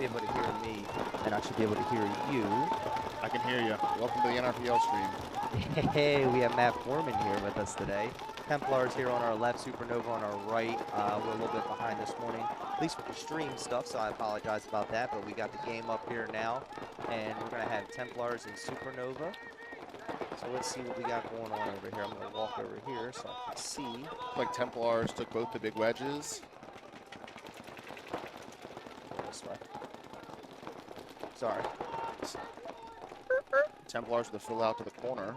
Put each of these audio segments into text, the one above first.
be able to hear me, and I should be able to hear you. I can hear you. Welcome to the NRPL stream. Hey, we have Matt Foreman here with us today. Templars here on our left, Supernova on our right. We're a little bit behind this morning, at least with the stream stuff, so I apologize about that, but we got the game up here now, and we're going to have Templars and Supernova. So let's see what we got going on over here. I'm going to walk over here so I can see. Looks like Templars took both the big wedges. This way. Sorry. Templars with the fill out to the corner.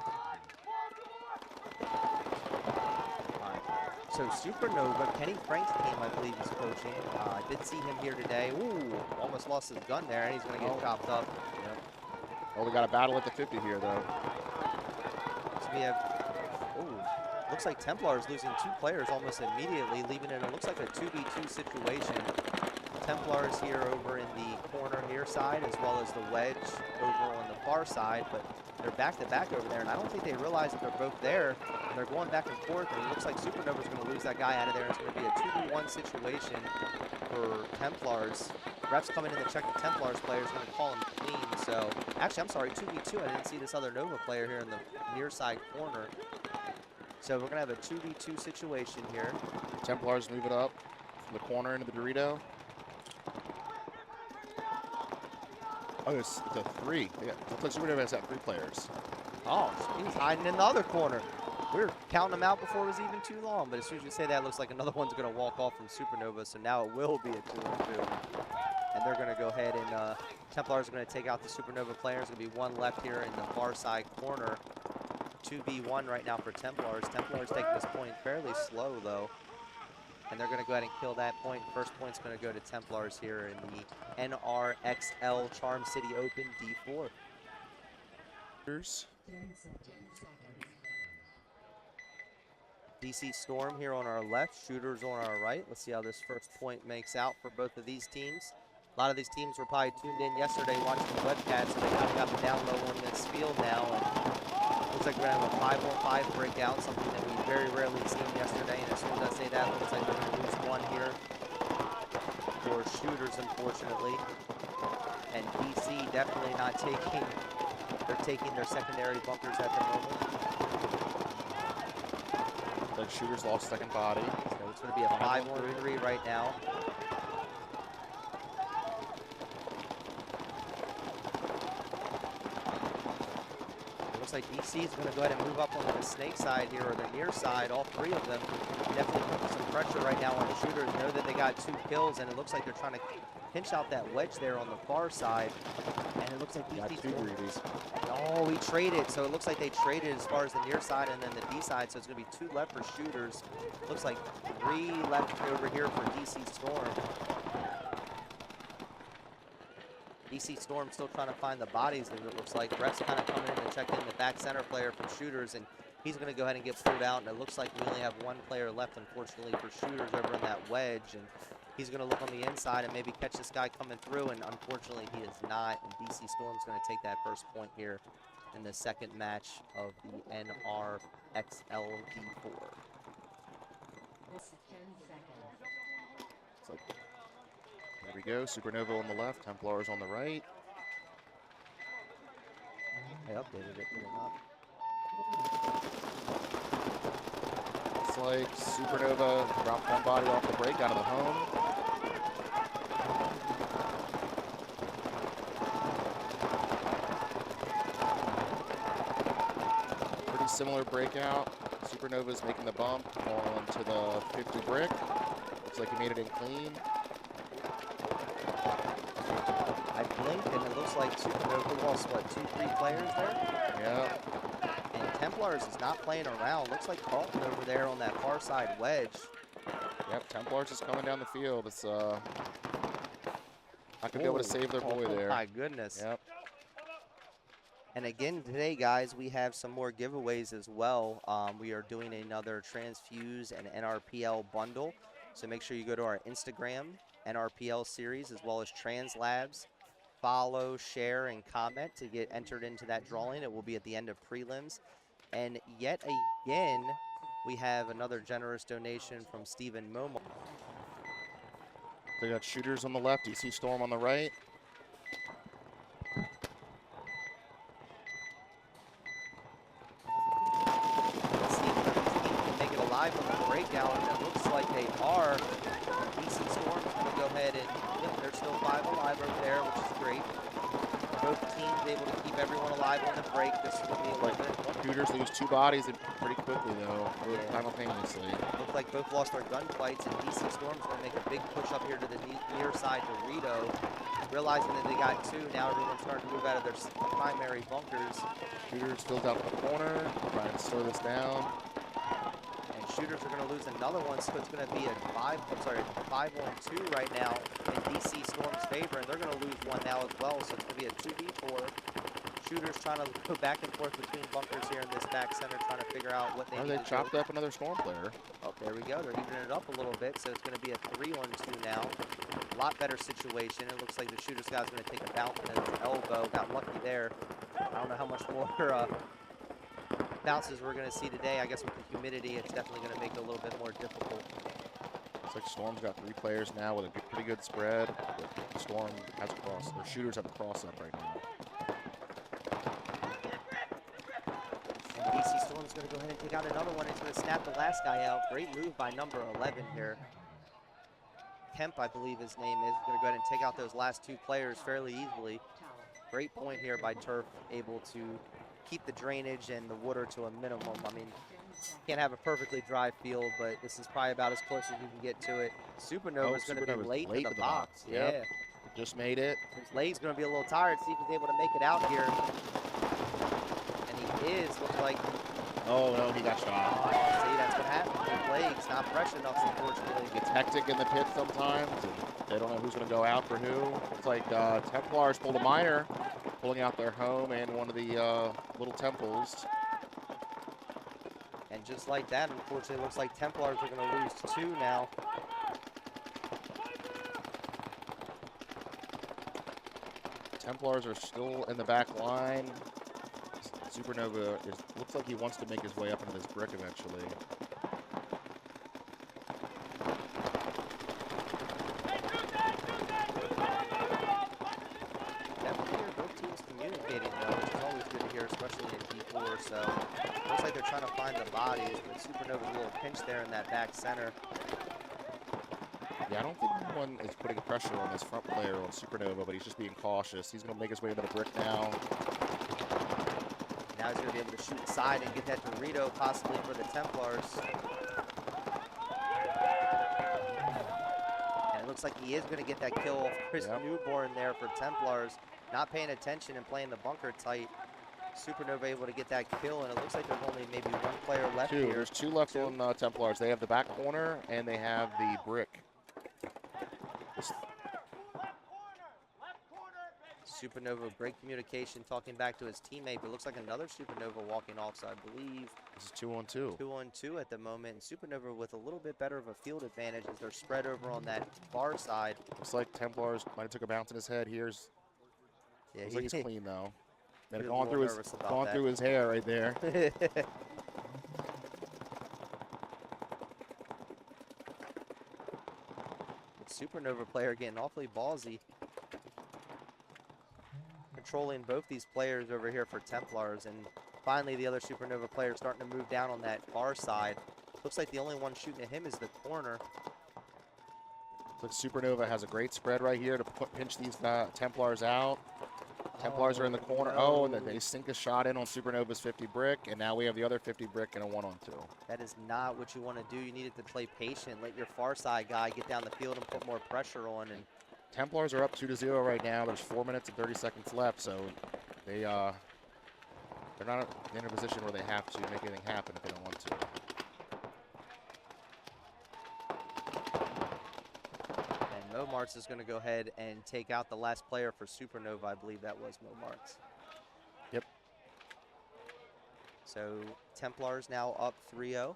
So Supernova, Kenny Frank's team, I believe, is coaching. I did see him here today. Ooh, almost lost his gun there, and he's going to get chopped up. Yep. Oh, we got a battle at the 50 here, though. So we have, looks like Templars losing 2 players almost immediately, leaving it looks like a 2v2 situation. Templars here over in the corner near side, as well as the wedge over on the far side, but they're back to back over there, and I don't think they realize that they're both there, and they're going back and forth, and it looks like Supernova's going to lose that guy out of there, and it's going to be a 2v1 situation for Templars. Ref's coming in to check the Templars player, is going to call him clean, so, actually, I'm sorry, 2v2, I didn't see this other Nova player here in the near side corner. So we're going to have a 2v2 situation here. Templars move it up from the corner into the Dorito. Oh, it's the 3. Yeah, looks like Supernova has got 3 players. Oh, he's hiding in the other corner. We were counting them out before it was even too long, but as soon as you say that, it looks like another one's going to walk off from Supernova, so now it will be a 2-on-2. And they're going to go ahead and Templars are going to take out the Supernova player. There's going to be 1 left here in the far side corner. 2v1 right now for Templars. Templars taking this point fairly slow, though. And they're going to go ahead and kill that point. First point's going to go to Templars here in the NRXL Charm City Open D4. DC Storm here on our left, Shooters on our right. Let's see how this first point makes out for both of these teams. A lot of these teams were probably tuned in yesterday watching the webcast, so they kind of got the down low on this field now. And looks like we're going to have a 5-on-5 breakout, something that we very rarely seen yesterday. And as soon as I say that, it looks like we're going to lose 1 here for Shooters, unfortunately. And DC definitely not taking, they're taking their secondary bunkers at the moment. The Shooters lost second body. So it's going to be a 5-on-3 right now. Like DC is going to go ahead and move up on the snake side here, or the near side. All 3 of them definitely putting some pressure right now on the Shooters. Know that they got 2 kills, and it looks like they're trying to pinch out that wedge there on the far side. And it looks like DC's 2 greedies. Oh, we traded. So it looks like they traded as far as the near side and then the D side. So it's going to be 2 left for Shooters. Looks like 3 left over here for DC Storm. DC Storm still trying to find the bodies, and it looks like Ref's kind of coming in to check in the back center player for Shooters, and he's going to go ahead and get pulled out, and it looks like we only have 1 player left, unfortunately, for Shooters over in that wedge, and he's going to look on the inside and maybe catch this guy coming through, and unfortunately he is not, and DC Storm's going to take that first point here in the second match of the NRXL D4. It's like, there we go, Supernova on the left, Templars on the right. I updated it, put it up. It's like Supernova dropped 1 body off the break out of the home. Pretty similar breakout. Supernova's making the bump onto the 50 brick. Looks like he made it in clean. I blinked, and it looks like Supernova lost, what, 2-3 players there? Yeah. And Templars is not playing around. Looks like Carlton over there on that far side wedge. Yep, Templars is coming down the field. It's not going to be able to save their boy there. My goodness. Yep. And again, today, guys, we have some more giveaways as well. We are doing another Transfuse and NRPL bundle. So make sure you go to our Instagram, NRPL Series, as well as Trans Labs. Follow, share, and comment to get entered into that drawing. It will be at the end of prelims. And yet again, we have another generous donation from Stephen Momar. They got Shooters on the left, DC Storm on the right. two bodies pretty quickly, though, simultaneously. Looked like both lost their gunfights, and DC Storm's going to make a big push up here to the near side Dorito. Realizing that they got two, now everyone's starting to move out of their primary bunkers. Shooters filled out the corner, trying to slow this down. And Shooters are going to lose another one, so it's going to be a 5-1-2 right now in DC Storm's favor, and they're going to lose one now as well, so it's going to be a 2v4. Shooters trying to go back and forth between bunkers here in this back center, trying to figure out what they need to do. They chopped up another Storm player. Oh, there we go. They're evening it up a little bit, so it's going to be a 3-1-2 now. A lot better situation. It looks like the Shooters guy's going to take a bounce in his elbow. Got lucky there. I don't know how much more bounces we're going to see today. I guess with the humidity, it's definitely going to make it a little bit more difficult. Looks like Storm's got 3 players now with a pretty good spread. But Storm has a cross. Their Shooters have a cross up right now. DC Storm's going to go ahead and take out another one. He's going to snap the last guy out. Great move by number 11 here. Kemp, I believe his name is, going to go ahead and take out those last 2 players fairly easily. Great point here by Turf, able to keep the drainage and the water to a minimum. I mean, can't have a perfectly dry field, but this is probably about as close as you can get to it. Supernova's going to be late to the box. Yep. Yeah. Just made it. His leg's going to be a little tired. See if he's able to make it out here. Looks like. Oh no, he got shot. Oh, see, that's what happened. His legs not fresh enough, unfortunately. It gets hectic in the pit sometimes. And they don't know who's going to go out for who. Looks like Templars pulled a minor, pulling out their home and one of the little temples. And just like that, unfortunately, it looks like Templars are going to lose 2 now. Templars are still in the back line. Supernova looks like he wants to make his way up into this brick eventually. Definitely hear both teams communicating though, which is always good to hear, especially in D4. So looks like they're trying to find the bodies, but Supernova's a little pinch there in that back center. Yeah, I don't think anyone is putting pressure on this front player on Supernova, but he's just being cautious. He's going to make his way into the brick now. Now he's going to be able to shoot inside and get that Dorito possibly for the Templars. And it looks like he is going to get that kill off Chris Newborn there for Templars. Not paying attention and playing the bunker tight. Supernova able to get that kill, and it looks like there's only maybe 1 player left here. There's 2 left on Templars. They have the back corner and they have the brick. Supernova, great communication, talking back to his teammate, but it looks like another Supernova walking off, so I believe this is 2-on-2. 2-on-2 at the moment. And Supernova with a little bit better of a field advantage as they're spread over on that far side. Looks like Templars might have took a bounce in his head. Looks like he's clean though. Might have gone through his hair right there. Supernova player getting awfully ballsy. Controlling both these players over here for Templars, and finally the other Supernova player starting to move down on that far side. Looks like the only one shooting at him is the corner. Looks like Supernova has a great spread right here to pinch these Templars out. Templars are in the corner. No. Oh, and then they sink a shot in on Supernova's 50 brick, and now we have the other 50 brick and a 1-on-2. That is not what you want to do. You needed to play patient, let your far side guy get down the field and put more pressure on. And Templars are up 2-0 right now. There's 4 minutes and 30 seconds left, so they're not in a position where they have to make anything happen if they don't want to. And Momarts is going to go ahead and take out the last player for Supernova. I believe that was Momarts. Yep. So Templars now up 3-0.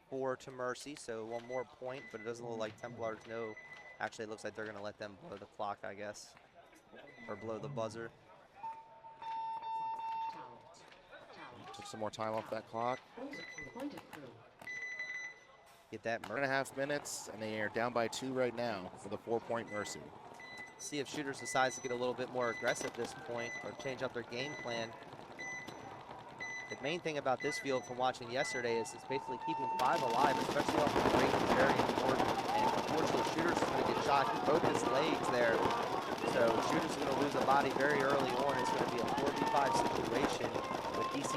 4 to Mercy, so 1 more point, but it doesn't look like Templars know. Actually, it looks like they're going to let them blow the clock, I guess, or blow the buzzer. Took some more time off that clock. Get that 1.5 minutes, and they are down by 2 right now for the 4-point Mercy. See if Shooters decides to get a little bit more aggressive at this point or change up their game plan. The main thing about this field from watching yesterday is it's basically keeping 5 alive, especially off the break, is very important. And unfortunately, Shooters is going to get shot. He broke his legs there. So Shooters is going to lose a body very early on. It's going to be a 4v5 situation.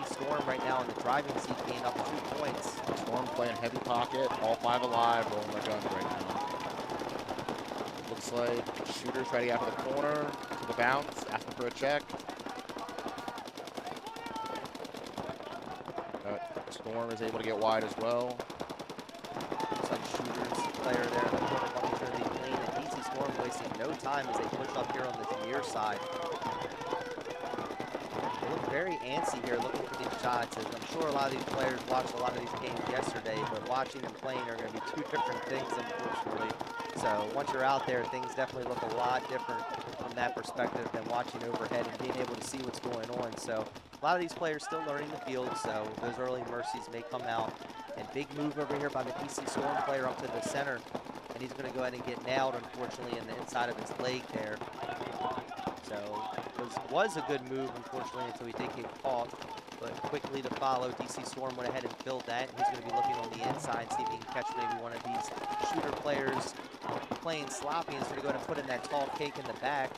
DC Storm right now in the driving seat, being up 2 points. Storm playing heavy pocket, all 5 alive, rolling their guns right now. Looks like shooters ready out of the corner to the bounce, asking for a check. Storm is able to get wide as well. Looks like shooters player there in the corner, making sure they clean, and DC Storm wasting no time as they push up here on the near side. They look very antsy here looking for these shots, as I'm sure a lot of these players watched a lot of these games yesterday, but watching and playing are going to be 2 different things, unfortunately. So once you're out there, things definitely look a lot different from that perspective than watching overhead and being able to see what's going on. So a lot of these players still learning the field, so those early mercies may come out. And big move over here by the DC Storm player up to the center, and he's going to go ahead and get nailed, unfortunately, in the inside of his leg there. So it was a good move, unfortunately, until he did get caught. But quickly to follow, DC Storm went ahead and filled that, and he's going to be looking on the inside, see if he can catch maybe one of these shooter players playing sloppy. He's going to go ahead and put in that tall cake in the back.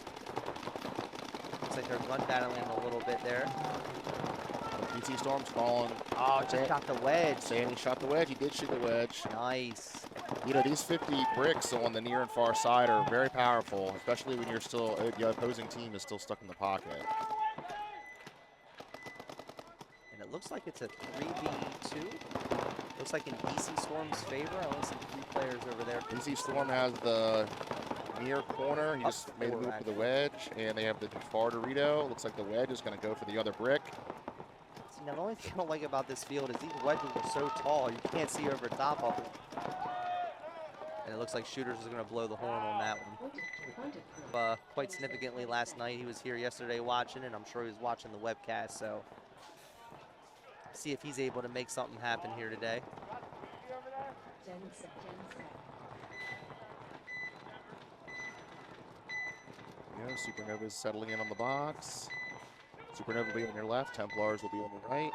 Looks like they're gun battling a little bit there. DC Storm's falling. Oh, just got the wedge. Saying he shot the wedge. He did shoot the wedge. Nice. You know, these 50 bricks on the near and far side are very powerful, especially when you're still, the opposing team is still stuck in the pocket. And it looks like it's a 3v2. Looks like in DC Storm's favor. I only see 3 players over there. DC Storm has the near corner. He just made the move for the wedge, and they have the far Dorito. Looks like the wedge is going to go for the other brick. Now, the only thing I don't like about this field is these wedges are so tall, you can't see over top of it. And it looks like shooters is going to blow the horn on that one. Quite significantly last night. He was here yesterday watching, and I'm sure he was watching the webcast, so see if he's able to make something happen here today. Yeah, Supernova's settling in on the box. Supernova will be on your left, Templars will be on the right.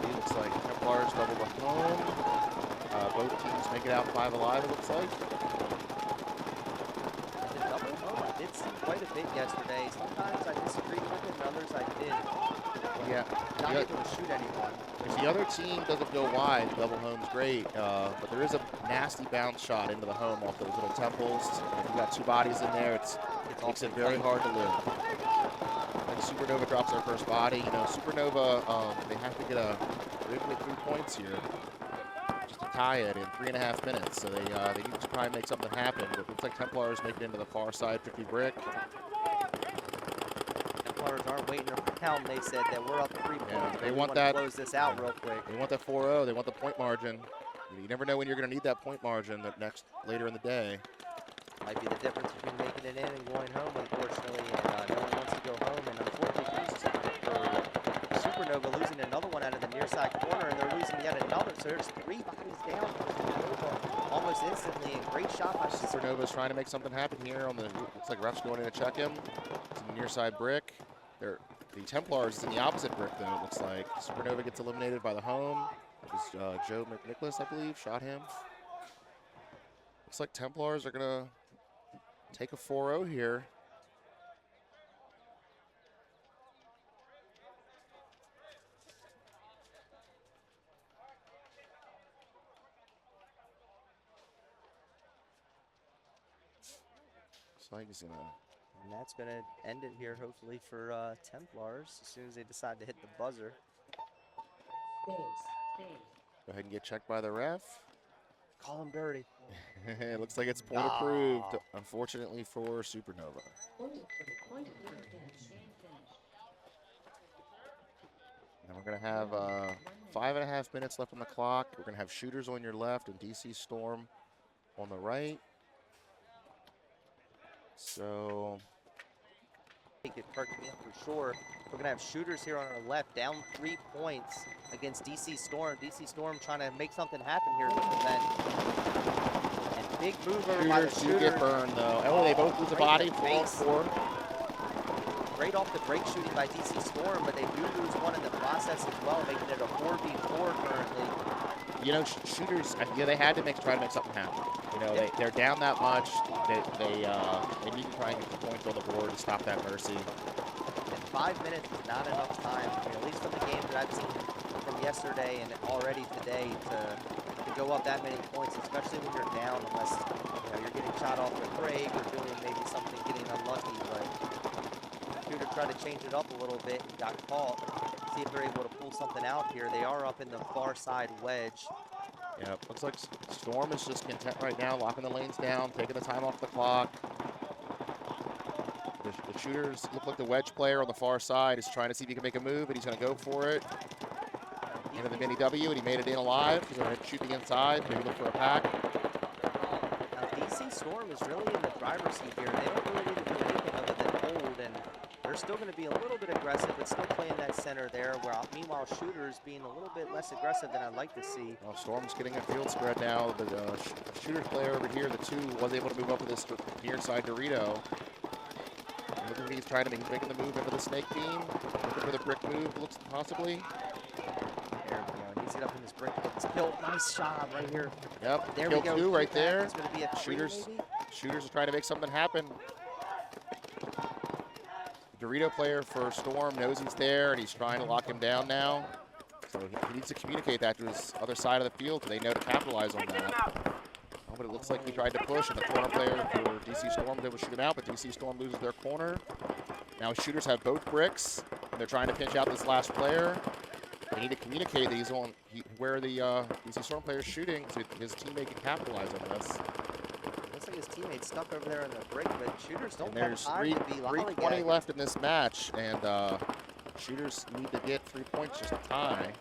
It looks like Templars double the home. Both teams make it out 5 alive, it looks like. The double home, I did see quite a bit yesterday. Sometimes I disagreed with it, and others I did. Yeah. Not able to shoot anyone. If the other team doesn't go wide, double home's great, but there is a nasty bounce shot into the home off those little temples. If you've got 2 bodies in there, it makes it very hard to live. And Supernova drops their first body. You know, Supernova, they have to get a 3 points here just to tie it in 3.5 minutes. So they need to try and make something happen. But it looks like Templars make it into the far side 50 brick. Templars aren't waiting around. They said that we're up 3 points. Yeah, they want that. Close this out real quick. They want that 4-0. They want the point margin. You never know when you're going to need that point margin later in the day. Might be the difference between making it in and going home, unfortunately. And no one wants to go home. And unfortunately, for Supernova losing another one out of the near side corner, and they're losing yet another. So there's 3 bodies down for Supernova almost instantly. And great shot by Supernova's trying to make something happen here. Looks like ref's going in to check him. It's in the near side brick. The Templars is in the opposite brick, though, it looks like. Supernova gets eliminated by the home. It was Joe McNicholas, I believe, shot him. Looks like Templars are going to take a 4-0 here. Looks like he's going to... And that's going to end it here, hopefully, for Templars as soon as they decide to hit the buzzer. Go ahead and get checked by the ref. Call him dirty. It looks like it's point approved, unfortunately for Supernova. And we're going to have 5.5 minutes left on the clock. We're going to have shooters on your left and DC Storm on the right. So... It perked me up for sure. We're going to have shooters here on our left, down 3 points against DC Storm. DC Storm trying to make something happen here to prevent. And big move over by the shooters shooter. do get burned, though. Oh, they both lose a body. 4-4. Great off the break shooting by DC Storm, but they do lose one in the process as well, making it a 4v4 currently. You know, shooters, they had to try to make something happen. You know, they're down that much. They need to try and get the points on the board to stop that mercy. And 5 minutes is not enough time, I mean, at least from the games that I've seen from yesterday and already today to go up that many points, especially when you're down, unless you're getting shot off the break or doing maybe something, getting unlucky. But Shooter tried to change it up a little bit and got caught. See if they're able to pull something out here. They are up in the far side wedge. Yeah, looks like Storm is just content right now, locking the lanes down, taking the time off the clock. The shooters look like the wedge player on the far side is trying to see if he can make a move, and he's going to go for it. Into the mini W, and he made it in alive. He's going to shoot the inside, maybe look for a pack. Now, DC Storm is really in the driver's seat here. They don't really need to do anything other than hold, and they're still going to be a little bit aggressive, but still playing that center there, where meanwhile Shooters being a little bit less aggressive than I'd like to see. Well, Storm's getting a field spread now. The Shooters player over here, the 2, was able to move up with this near side Dorito. Looking like he's trying to he's making the move into the snake beam. Looking for the brick move, looks possibly. There we go. Needs to get up in this brick. It's killed. Nice shot right here. Yep. There Kill we go. 2 right there. It's going to be a Shooters. maybe? Shooters are trying to make something happen. The Dorito player for Storm knows he's there, and he's trying to lock him down now. So he needs to communicate that to his other side of the field so they know to capitalize on that. Oh, but it looks like he tried to push, and the corner player for DC Storm was able to shoot him out, but DC Storm loses their corner. Now Shooters have both bricks, and they're trying to pinch out this last player. They need to communicate that he's on where the DC Storm player is shooting so his teammate can capitalize on this. Looks like his teammate's stuck over there in the brick, but Shooters don't And have there's time to be 3:20 lollygagging. left in this match, and Shooters need to get 3 points just to tie.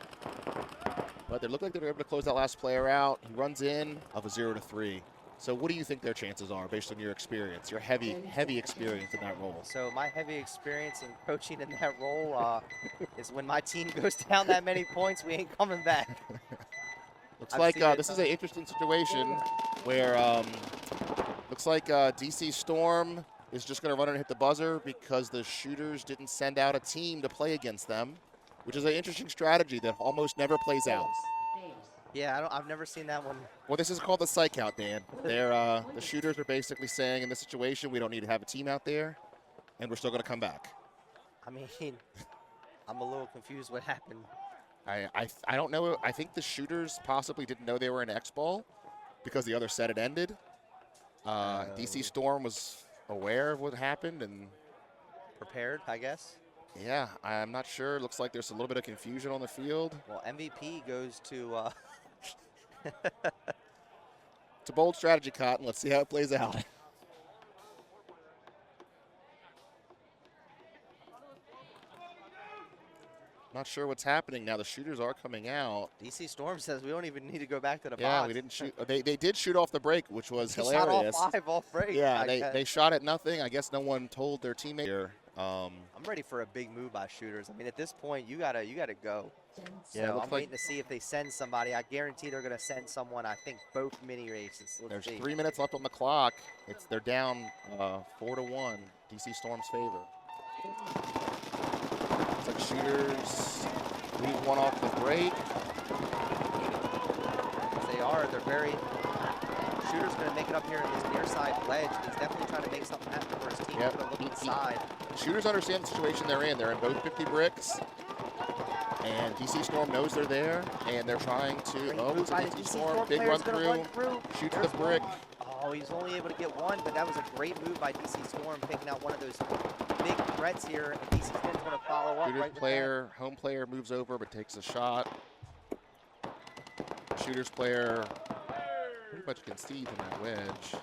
But they look like they're able to close that last player out. He runs in of a 0-3. So what do you think their chances are based on your experience, your heavy experience in that role? So my heavy experience in coaching in that role is when my team goes down that many points, we ain't coming back. Looks like this is an interesting situation where looks like DC Storm is just going to run and hit the buzzer because the Shooters didn't send out a team to play against them, which is an interesting strategy that almost never plays out. Yeah, I've never seen that one. Well, this is called the psych out, Dan. They're, the Shooters are basically saying in this situation, we don't need to have a team out there, and we're still going to come back. I mean, I'm a little confused what happened. I don't know. I think the Shooters possibly didn't know they were in X-Ball because the other set had ended. DC Storm was aware of what happened and prepared, I guess. Yeah, I'm not sure. Looks like there's a little bit of confusion on the field. Well, MVP goes to It's a bold strategy, Cotton. Let's see how it plays out. Not sure what's happening now. The Shooters are coming out. DC Storm says we don't even need to go back to the box. Yeah, we didn't shoot. They did shoot off the break, which was hilarious. Shot all 5 off break. Yeah, they shot at nothing. I guess no one told their teammate here. I'm ready for a big move by Shooters. I mean, at this point, you gotta go. Yeah, so I'm waiting to see if they send somebody. I guarantee they're gonna send someone. I think both mini races. There's 3 minutes left on the clock. They're down 4-1. DC Storm's favor. Looks like Shooters leave one off the break. They are. They're very. Shooters going to make it up here in this near side wedge. He's definitely trying to make something happen for his team. He's going to look inside. Shooters understand the situation they're in. They're in both 50 bricks. And DC Storm knows they're there. And they're trying to. Oh, it's a DC Storm. Big run through. Shoots the brick. Oh, he's only able to get one, but that was a great move by DC Storm, picking out one of those big threats here. And DC Storm's going to follow up. Shooters player, home player moves over but takes a shot. Shooters player pretty much concedes in that wedge.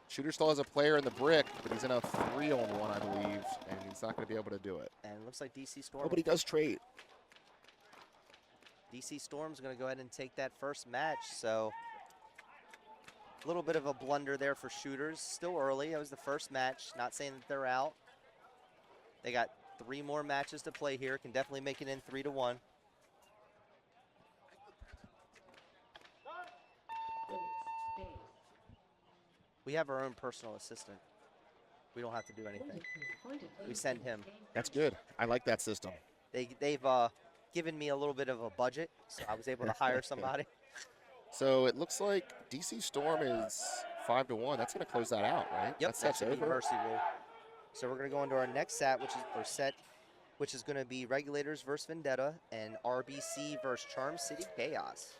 Shooter still has a player in the brick, but he's in a 3-on-1, I believe, and he's not going to be able to do it. And it looks like DC Storm. Oh, but he does trade. DC Storm's going to go ahead and take that first match, so a little bit of a blunder there for Shooters. Still early. That was the first match. Not saying that they're out. They got 3 more matches to play here. Can definitely make it in 3-1. We have our own personal assistant. We don't have to do anything. We send him. That's good. I like that system. They've given me a little bit of a budget, so I was able to hire somebody. So it looks like DC Storm is 5-1. That's going to close that out, right? Yep, that should be mercy rule. So we're going to go into our next set, which is going to be Regulators versus Vendetta and RBC versus Charm City Chaos.